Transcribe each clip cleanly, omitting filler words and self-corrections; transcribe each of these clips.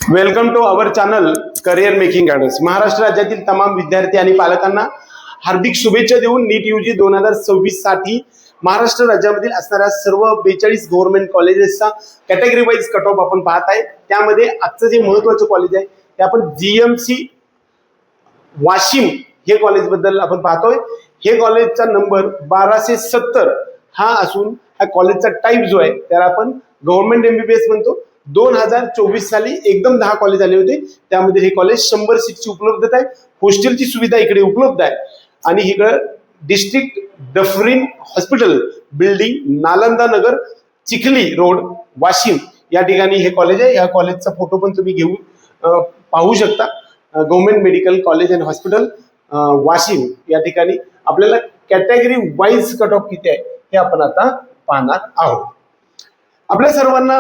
Welcome to our channel career making guidance. Maharashtra राज्यातील तमाम विद्यार्थी आणि पालकांना हार्दिक शुभेच्छा देऊन नीट यूजी 2026 साठी महाराष्ट्र राज्यामधील असणाऱ्या सर्व 42 गव्हर्नमेंट कॉलेजेसचा कॅटेगरी वाईज कट ऑफ आपण पाहत आहे. त्यामध्ये आजचं जे महत्त्वाचं कॉलेज आहे ते आपण जीएमसी वाशिम हे कॉलेज बद्दल आपण पाहतोय. हे कॉलेजचा नंबर 1270 हा असून हा कॉलेजचा टाईप जो आहे त्याला आपण गव्हर्नमेंट एमबीबीएस म्हणतो. 2024 साली एकदम 10 कॉलेज आले होते. त्यामध्ये हे कॉलेज 100 सीटची उपलब्धता आहे. हॉस्टेलची सुविधा इकडे उपलब्ध आहे आणि इकडे district Dufferin hospital building Nalanda Nagar Chikhli road Washim या ठिकाणी हे कॉलेज आहे. या कॉलेजचा फोटो पण तुम्ही घेऊन पाहू शकता. Government medical college and hospital Washim या ठिकाणी आपल्याला कॅटेगरी वाईज कट ऑफ किती आहे हे आपण आता पाहणार आहोत. आपल्या सर्वांना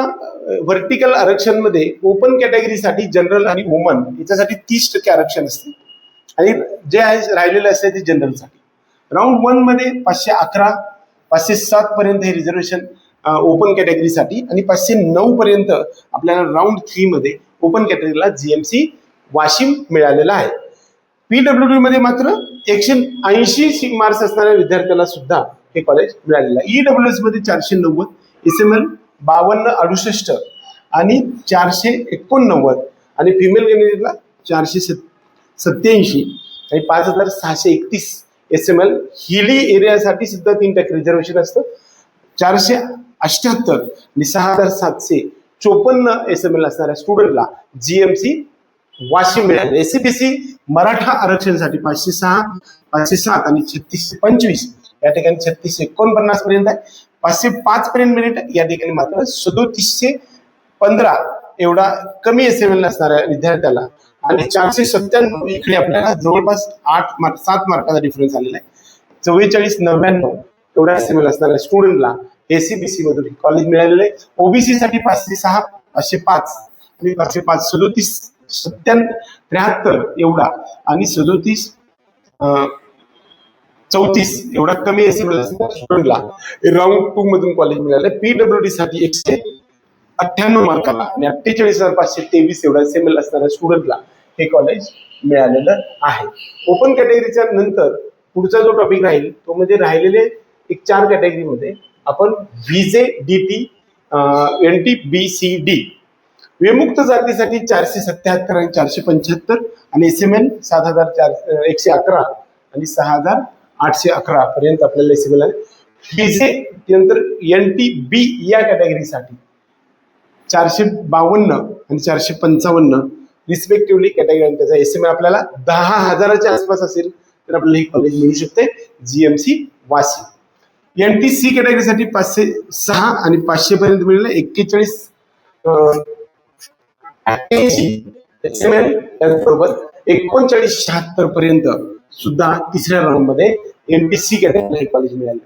व्हर्टिकल आरक्षण मध्ये ओपन कॅटेगरीसाठी जनरल आणि वुमन याच्यासाठी 30% आरक्षण असते आणि जे आहे राहिलेले असते ते जनरलसाठी. राऊंड 1 मध्ये 511 507 पर्यंत हे रिझर्वेशन ओपन कॅटेगरीसाठी आणि 509 पर्यंत आपल्याला राऊंड 3 मध्ये ओपन कॅटेगरीला जीएमसी वाशिम मिळालेला आहे. पीडब्ल्यूडी मध्ये मात्र 180 मार्क्स असणाऱ्या विद्यार्थ्याला सुद्धा हे कॉलेज मिळालेलं आहे. ईडब्ल्यूएस मध्ये 490, एसएमएल 5268 आणि 489 आणि फिमेल कॅन्डिडेटला 487 आणि 5631 एसएमएल. हिली एरियासाठी सुद्धा 3% रिझर्वेशन असतं. 478 आणि 6754 एसएमएल असणाऱ्या स्टुडंटला जीएमसी वाशिम मिळाले. एसीबीसी मराठा आरक्षणासाठी 506 507 आणि 3625 या ठिकाणी 3649 पर्यंत आहे. 505 पर्यंत मिनिट या ठिकाणी मात्र 3715 एवढा कमी एसएमएल असणाऱ्या विद्यार्थ्याला आणि 497 इकडे आपल्याला जवळपास 7 मार्काचा डिफरन्स आलेला आहे. 4499 एवढा एसएमएल असणाऱ्या स्टुडंटला एसीबीसी मधून कॉलेज मिळालेलं आहे. ओबीसी साठी 506 505 आणि 505 37 73 एवढा आणि 37 34 एवढा कमी एसएमएल स्टुडंटला राऊंड 2 मधून कॉलेज मिळालं. पीडब्ल्यूडी साठी 198 मार्काला आणि 48,523 एवढा एसएमएल असणाऱ्या स्टुडंटला हे कॉलेज मिळालेलं आहे. ओपन कॅटेगरीच्या नंतर पुढचा जो टॉपिक राहील तो म्हणजे राहिलेले 4 कॅटेगरीमध्ये आपण व्हीजे डीटी एनटीबीसीडी विमुक्त जातीसाठी 477 आणि 475 आणि एसएमएल 7111 आणि 6811 पर्यंत आपल्याला एसएमएल आहे. व्हीजे नंतर एनटीबी या कॅटेगरीसाठी 452 आणि 455 रिस्पेक्टिव्हली कॅटेगरी. त्याचा एसएमएल आपल्याला 10,000च्या आसपास असेल तर आपल्याला हे कॉलेज मिळू शकते जीएमसी वाशिम. एनटीसी कॅटेगरीसाठी 506 आणि 500 पर्यंत मिळेल. 41 एसएमएल त्याचबरोबर 3976 पर्यंत सुद्धा तिसऱ्या राऊंड मध्ये एनटीसी कॅटेगरी कॉलेज मिळाले.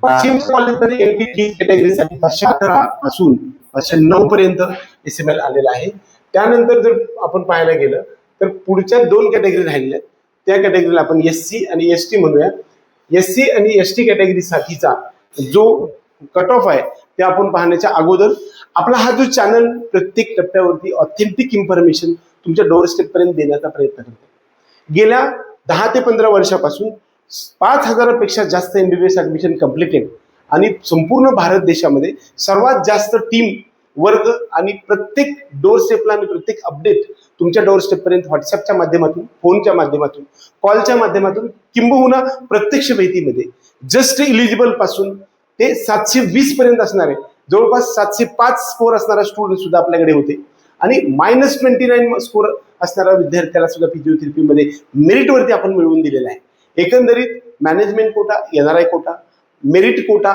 वाशिम कॉलेजमध्ये एनटीसी कॅटेगरीसाठी 518 पासून 509 पर्यंत एसएमएल आलेला आहे. त्यानंतर जर आपण पाहायला गेलं तर पुढच्या 2 कॅटेगरी राहिलेल्या आहेत. त्या कॅटेगरीला आपण एससी आणि एसटी म्हणूया. एससी आणि एसटी कॅटेगरीसाठीचा जो कट ऑफ आहे ते आपण पाहण्याच्या अगोदर आपला हा जो चॅनल प्रत्येक टप्प्यावरती ऑथेंटिक इन्फॉर्मेशन तुमच्या डोअर स्टेप पर्यंत देण्याचा प्रयत्न करतो. गेल्या 10 ते 15 वर्षापासून 5000पेक्षा जास्त एमबीबीएस ऍडमिशन कम्प्लिटेड आणि संपूर्ण भारत देशामध्ये सर्वात जास्त टीम वर्ग आणि प्रत्येक डोअर स्टेपला आणि प्रत्येक अपडेट तुमच्या डोअर स्टेप पर्यंत व्हॉट्सअपच्या माध्यमातून, फोनच्या माध्यमातून, कॉलच्या माध्यमातून किंबहुना प्रत्यक्ष भेटीमध्ये जस्ट इलिजिबल पासून ते 720 पर्यंत असणारे जवळपास 705 स्कोर असणारा स्टुडंट सुद्धा आपल्याकडे होते आणि -29 स्कोर असणाऱ्या विद्यार्थ्याला सुद्धा फिजिओथेरपीमध्ये मेरिटवरती आपण मिळवून दिलेला आहे. एकंदरीत management quota, NRI quota, merit quota,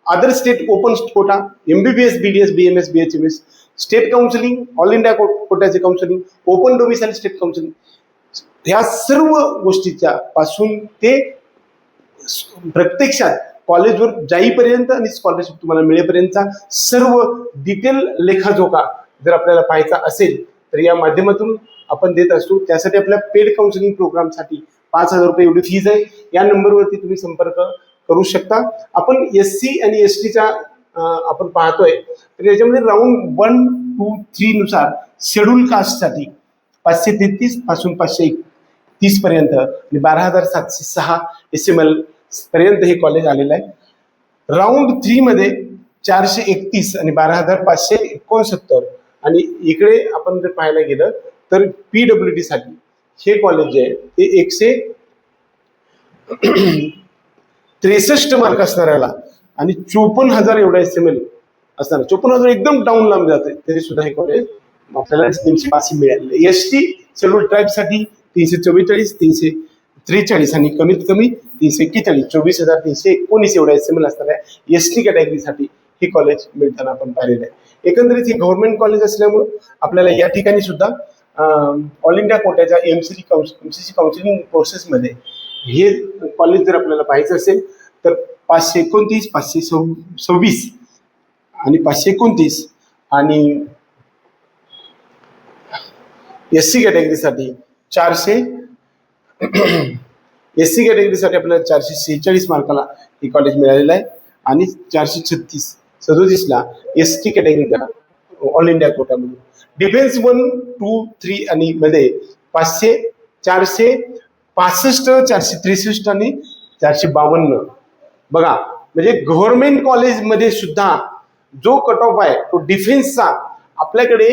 other state open quota, MBBS, BDS, BMS, BHMS, state counselling, all India कोट्याचे counselling, open domicile state counselling, ह्या सर्व गोष्टीच्या पासून ते प्रत्यक्षात कॉलेजवर जाईपर्यंत आणि स्कॉलरशिप तुम्हाला मिळेपर्यंतचा सर्व डिटेल लेखाजोखा जर आपल्याला पाहायचा असेल तर या माध्यमातून आपण देत असतो. त्यासाठी आपल्या पेड काउन्सिलिंग प्रोग्रामसाठी 5000 रुपये एवढी फीज आहे. या नंबरवरती तुम्ही संपर्क करू शकता. आपण एससी आणि एसटीच्या आपण पाहतोय तर याच्यामध्ये राऊंड 1 2, 3 नुसार शेड्यूल कास्टसाठी 533 पासून 531 पर्यंत आणि 12,706 SML पर्यंत हे कॉलेज आलेलं आहे। राऊंड 3 मध्ये 431 आणि 12,569 आणि इकडे आपण जर पाहायला गेलं तर PWD साठी हे कॉलेज जे आहे ते 163 मार्क असणाऱ्याला आणि 54,000 एवढा SML असणार, 54,000 एकदम डाऊन लांब जाते तरी सुद्धा हे कॉलेज आपल्याला 382 मिळाले। ST शेड्यूल ट्राईब साठी 344, 343 आणि कमीत कमी 341, 24,319 एवढा SML असणार आहे। ST कॅटेगरीसाठी हे कॉलेज मिळताना आपण पाहिलेलं आहे। एकंदरीत हे गव्हर्नमेंट कॉलेज असल्यामुळे आपल्याला या ठिकाणी सुद्धा ऑल इंडिया कोट्याच्या MCC काउन्सिलिंग प्रोसेसमध्ये हे कॉलेज जर आपल्याला पाहायचं असेल तर 529, 526 आणि 529 आणि SC कॅटेगरीसाठी 400 SC कॅटेगरीसाठी आपल्याला 446 मार्काला हे कॉलेज मिळालेलं आहे आणि 437 ला ST कॅटेगरीला ऑल इंडिया कोटामध्ये डिफेन्स 1, 2, 3 आणि मध्ये 500, 465, 463 आणि 452 बघा, म्हणजे गव्हर्नमेंट कॉलेजमध्ये सुद्धा जो कट ऑफ आहे तो डिफेन्सचा आपल्याकडे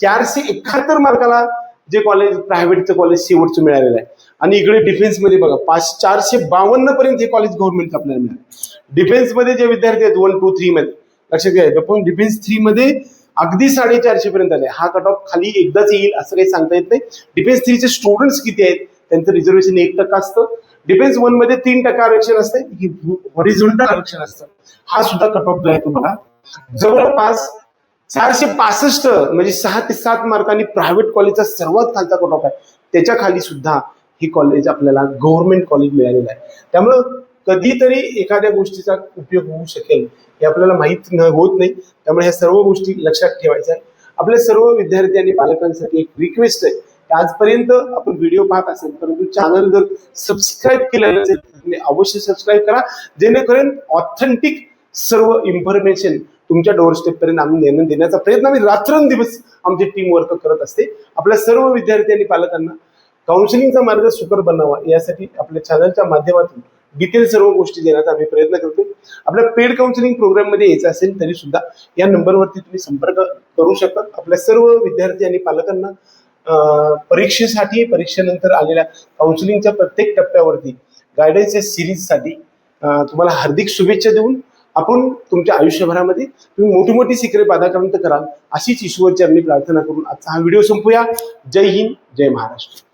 471 मार्काला जे कॉलेज प्रायव्हेटचं कॉलेज शेवटचं मिळालेलं आहे आणि इकडे डिफेन्समध्ये बघा 452 पर्यंत हे कॉलेज गव्हर्नमेंटचं आपल्याला मिळालं। डिफेन्समध्ये जे विद्यार्थी आहेत 1, 2, 3 मध्ये लक्षात घ्या, पण डिफेन्स 3 मध्ये अगदी 450 पर्यंत आले। हा कट ऑफ खाली एकदाच येईल असं काही सांगता येत नाही। डिफेन्स 3 चे स्टुडंट्स किती आहेत त्यांचं रिझर्वेशन 1% असतं। डिफेन्स 1 मध्ये 3% आरक्षण असतं, हॉरिझॉन्टल आरक्षण असतं। हा सुद्धा कट ऑफ जो आहे तुम्हाला जवळपास 465 म्हणजे 6 ते 7 मार्कांनी प्रायव्हेट कॉलेजचा सर्वात खालचा कट ऑफ आहे, त्याच्या खाली सुद्धा हे कॉलेज आपल्याला गव्हर्नमेंट कॉलेज मिळालेलं आहे। त्यामुळं कधीतरी एखाद्या गोष्टीचा उपयोग होऊ शकेल हे आपल्याला माहित होत नाही, त्यामुळे ह्या सर्व गोष्टी लक्षात ठेवायच्या आहे। आपल्या सर्व विद्यार्थी आणि पालकांसाठी एक रिक्वेस्ट आहे की आजपर्यंत आपण व्हिडिओ पाहत असेल परंतु चॅनल जर सबस्क्राईब केलं नसेल तुम्ही अवश्य सबस्क्राईब करा, जेणेकरून ऑथेंटिक सर्व इन्फॉर्मेशन तुमच्या डोअरस्टेप पर्यंत आम्ही देण्याचा प्रयत्न आम्ही रात्रंदिवस आमची टीम वर्क करत असते। आपल्या सर्व विद्यार्थी आणि पालकांना काउन्सिलिंगचा मार्ग सुकर बनावा यासाठी आपल्या चॅनलच्या माध्यमातून डिटेल सर्व गोष्टी देण्याचा आम्ही प्रयत्न करतो। आपल्या पेड काउन्सिलिंग प्रोग्राम मध्ये यायचं असेल तरी सुद्धा या नंबरवरती तुम्ही संपर्क करू शकता। आपल्या सर्व विद्यार्थी आणि पालकांना परीक्षेनंतर आलेल्या काउन्सिलिंगच्या प्रत्येक टप्प्यावरती गायडन्सच्या सिरीजसाठी तुम्हाला हार्दिक शुभेच्छा देऊन आपण तुमच्या आयुष्यभरामध्ये तुम्ही मोठी मोठी शिखरे पादाक्रांत कराल अशीच ईश्वर चरणी प्रार्थना करून आजचा हा व्हिडिओ संपूया। जय हिंद, जय महाराष्ट्र।